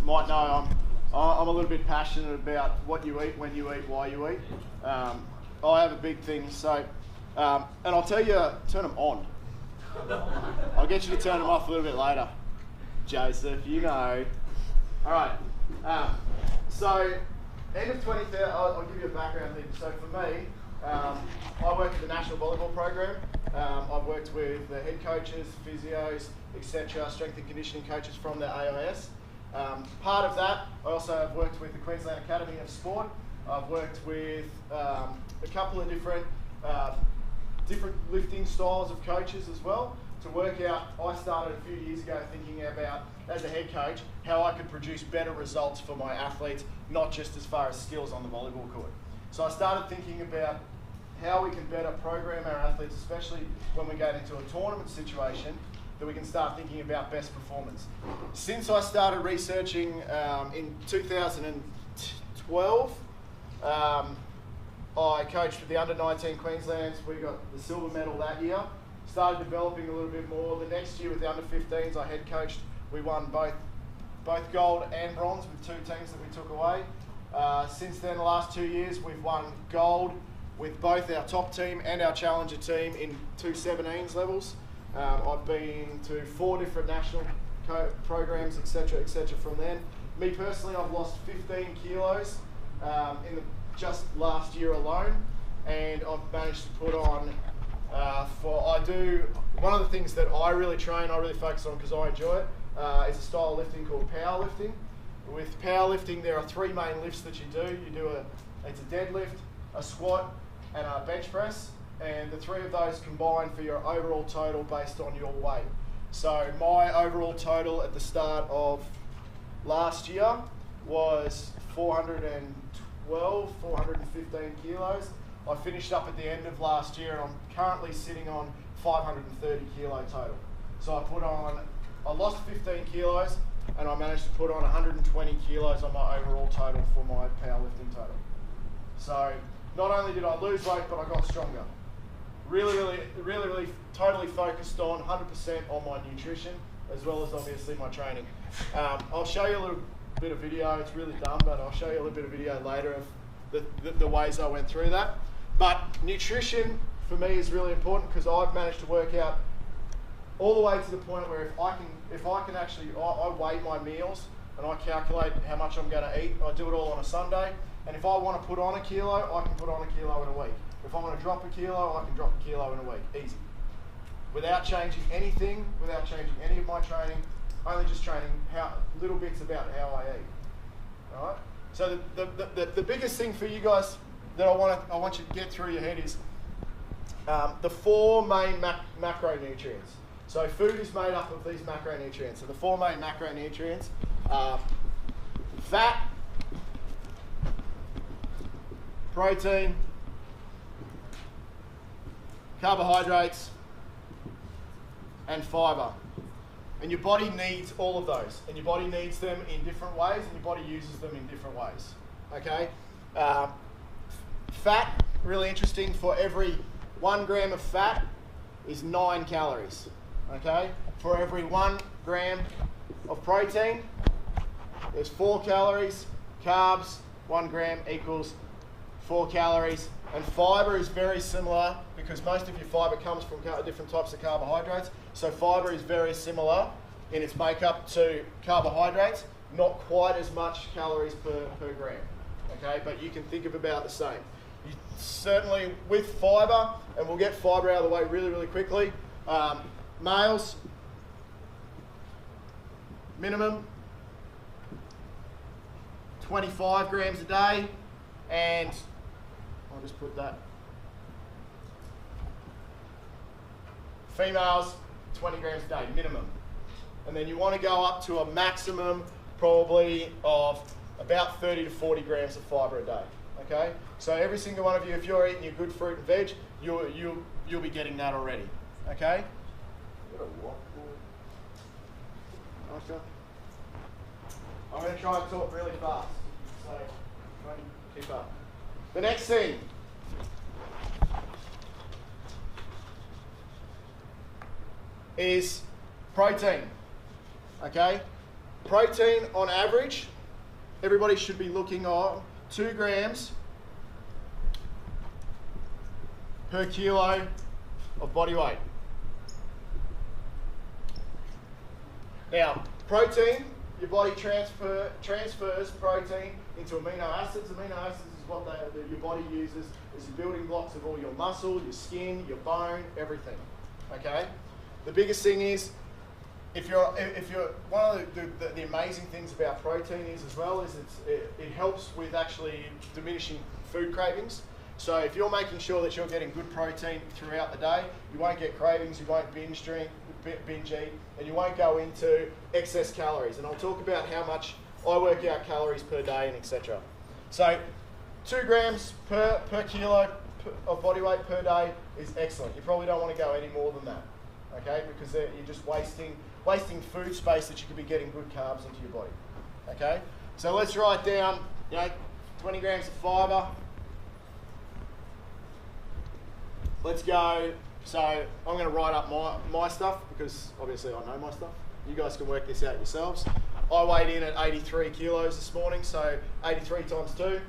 might know, I'm a little bit passionate about what you eat, when you eat, why you eat. I have a big thing, so, and I'll tell you, turn them on. I'll get you to turn them off a little bit later. Joseph, you know. All right, so end of 2013, I'll give you a background thing. So for me, I work at the National Volleyball Program. I've worked with the head coaches, physios, etc., strength and conditioning coaches from the AIS. Part of that, I also have worked with the Queensland Academy of Sport. I've worked with a couple of different lifting styles of coaches as well to work out. I started a few years ago thinking about, as a head coach, how I could produce better results for my athletes, not just as far as skills on the volleyball court. So I started thinking about how we can better program our athletes, especially when we get into a tournament situation, that we can start thinking about best performance. Since I started researching in 2012, I coached with the under-19 Queenslands. We got the silver medal that year. Started developing a little bit more. The next year with the under-15s, I head coached. We won both gold and bronze with 2 teams that we took away. Since then, the last 2 years, we've won gold with both our top team and our challenger team in 2 17s levels. I've been to 4 different national programs, etc., from then. Me personally, I've lost 15 kilos in just last year alone, and I've managed to put on, one of the things that I really focus on because I enjoy it, is a style of lifting called powerlifting. With powerlifting, there are 3 main lifts that you do. It's a deadlift, a squat, and a bench press, and the 3 of those combine for your overall total based on your weight. So my overall total at the start of last year was 415 kilos. I finished up at the end of last year, and I'm currently sitting on 530 kilo total. So I lost 15 kilos, and I managed to put on 120 kilos on my overall total for my powerlifting total. So not only did I lose weight, but I got stronger. Really totally focused on 100% on my nutrition, as well as obviously my training. I'll show you a little bit of video. It's really dumb, but I'll show you a little bit of video later of the ways I went through that. But nutrition for me is really important because I've managed to work out all the way to the point where if I can actually, I weigh my meals and I calculate how much I'm going to eat. I do it all on a Sunday, and if I want to put on a kilo, I can put on a kilo in a week. If I want to drop a kilo, I can drop a kilo in a week, easy. Without changing anything, without changing any of my training, only just training little bits about how I eat. All right. So the biggest thing for you guys that I want you to get through your head is the 4 main macronutrients. So food is made up of these macronutrients. So the 4 main macronutrients are fat, protein, carbohydrates, and fiber. And your body needs all of those, and your body needs them in different ways, and your body uses them in different ways. Okay? Fat, really interesting. For every 1 gram of fat is 9 calories. Okay? For every 1 gram of protein, there's 4 calories. Carbs, 1 gram equals 4 calories. And fiber is very similar because most of your fiber comes from different types of carbohydrates. So fiber is very similar in its makeup to carbohydrates, not quite as much calories per gram. Okay, but you can think of about the same. You certainly with fiber, and we'll get fiber out of the way really quickly. Males, minimum 25 grams a day, and I'll just put that. Females, 20 grams a day, minimum. And then you want to go up to a maximum probably of about 30 to 40 grams of fiber a day. Okay? So every single one of you, if you're eating your good fruit and veg, you'll be getting that already. Okay? Okay. I'm going to try and talk really fast, so try and keep up. The next thing is protein. Okay? protein on average, everybody should be looking on 2 grams per kilo of body weight. Now, protein, your body transfers protein into amino acids. Amino acids is what your body uses as the building blocks of all your muscle, your skin, your bone, everything. Okay? The biggest thing is, if you're one of the amazing things about protein is as well is it helps with actually diminishing food cravings. So if you're making sure that you're getting good protein throughout the day, you won't get cravings, you won't binge eat, and you won't go into excess calories. And I'll talk about how much I work out calories per day and etc. So 2 grams per kilo of body weight per day is excellent. You probably don't want to go any more than that, okay? Because you're just wasting food space that you could be getting good carbs into your body, okay? So let's write down, 20 grams of fibre. Let's go. So I'm going to write up my stuff because obviously I know my stuff. You guys can work this out yourselves. I weighed in at 83 kilos this morning, so 83 times 2.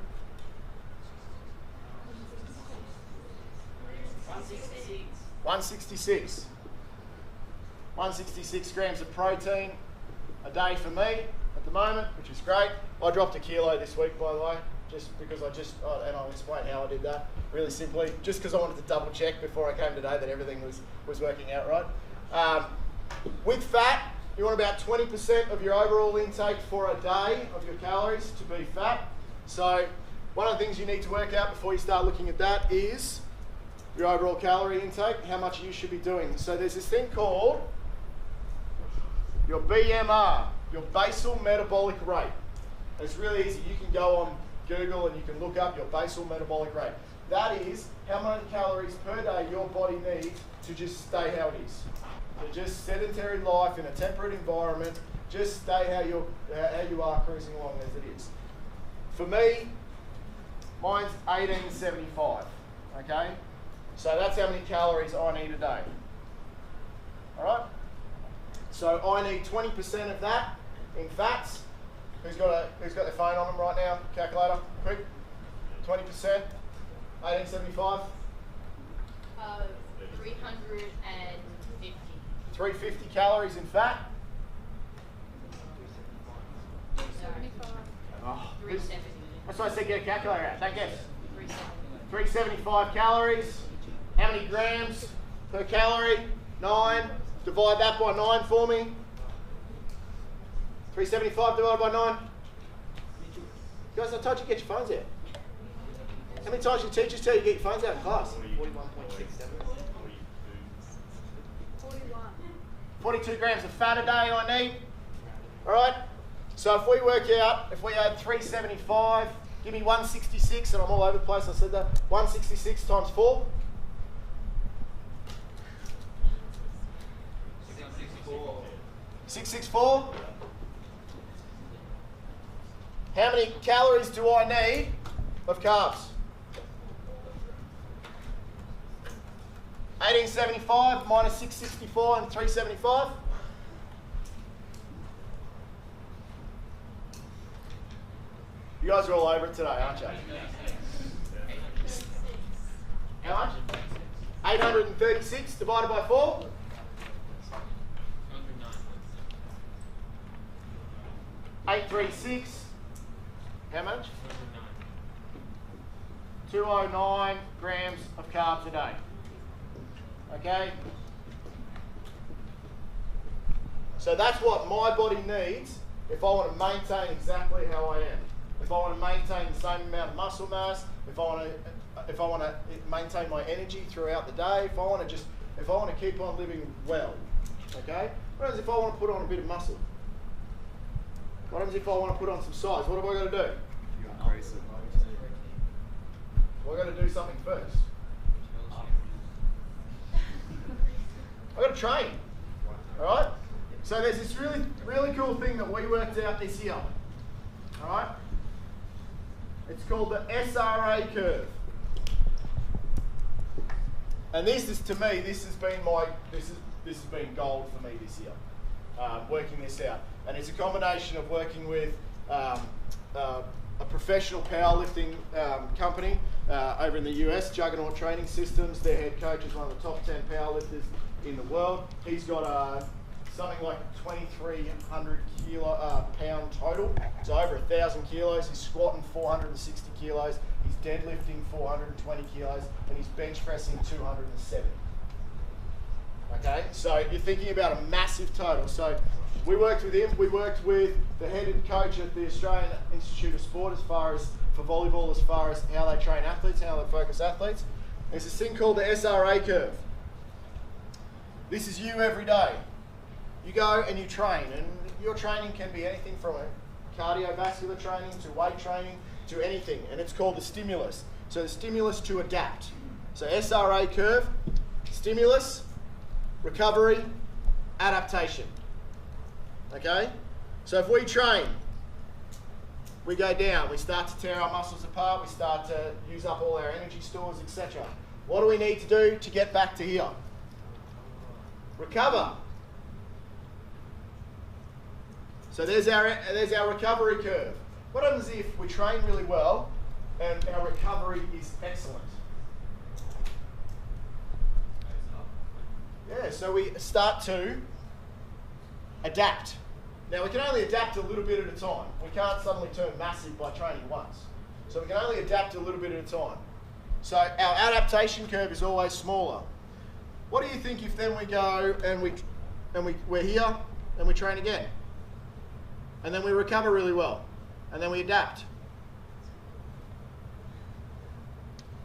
166. 166 grams of protein a day for me at the moment, which is great. I dropped a kilo this week, by the way, just because and I'll explain how I did that really simply, just because I wanted to double check before I came today that everything was working out right. With fat, you want about 20% of your overall intake for a day of your calories to be fat. So one of the things you need to work out before you start looking at that is your overall calorie intake, how much you should be doing. So there's this thing called your BMR, your basal metabolic rate. It's really easy. You can go on Google and you can look up your basal metabolic rate. That is how many calories per day your body needs to just stay how it is. So just sedentary life in a temperate environment, just stay how you are cruising along as it is. For me, mine's 1875, okay? So that's how many calories I need a day. All right? So I need 20% of that in fats. Who's got their phone on them right now? Calculator, quick. 20%. 1875. 350. 350 calories in fat. 375. Oh, 370. that's why I said get a calculator out. Don't guess. 370. 375 calories. How many grams per calorie? 9. Divide that by 9 for me. 375 divided by 9. Guys, I told you to get your phones out. How many times do your teachers tell you to get your phones out in class? 41.67. 42 grams of fat a day I need. All right? So if we work out, if we add 375, give me 166, and I'm all over the place, I said that. 166 times 4. 664. How many calories do I need of carbs? 1875 minus 664 and 375. You guys are all over it today, aren't you? How much? 836 divided by 4. 836. How much? 209 grams of carbs a day. Okay? So that's what my body needs if I want to maintain exactly how I am. If I want to maintain the same amount of muscle mass, if I want to maintain my energy throughout the day, if I want to keep on living well. Okay? What happens if I want to put on a bit of muscle? What happens if I want to put on some size? What have I got to do? Well, I've got to do something first. I've got to train. All right? So there's this really, really cool thing that we worked out this year. All right? It's called the SRA curve. And this is, to me, this has been gold for me this year, working this out. And it's a combination of working with a professional powerlifting company over in the US, Juggernaut Training Systems. Their head coach is one of the top 10 powerlifters in the world. He's got something like 2,300 pound total. So over 1,000 kilos. He's squatting 460 kilos. He's deadlifting 420 kilos, and he's bench pressing 270. Okay, so you're thinking about a massive total. So we worked with him. We worked with the head coach at the Australian Institute of Sport as far as for volleyball, as far as how they train athletes, how they focus athletes. There's this thing called the SRA curve. This is you every day. You go and you train, and your training can be anything from cardiovascular training to weight training to anything, and it's called the stimulus. So the stimulus to adapt. So SRA curve, stimulus, recovery, adaptation. Okay? So if we train, we go down, we start to tear our muscles apart, we start to use up all our energy stores, etc. What do we need to do to get back to here? Recover. So there's our recovery curve. What happens if we train really well and our recovery is excellent? Yeah, so we start to adapt. Now we can only adapt a little bit at a time. We can't suddenly turn massive by training once. So we can only adapt a little bit at a time. So our adaptation curve is always smaller. What do you think if then we go and we're here and we train again? And then we recover really well. And then we adapt.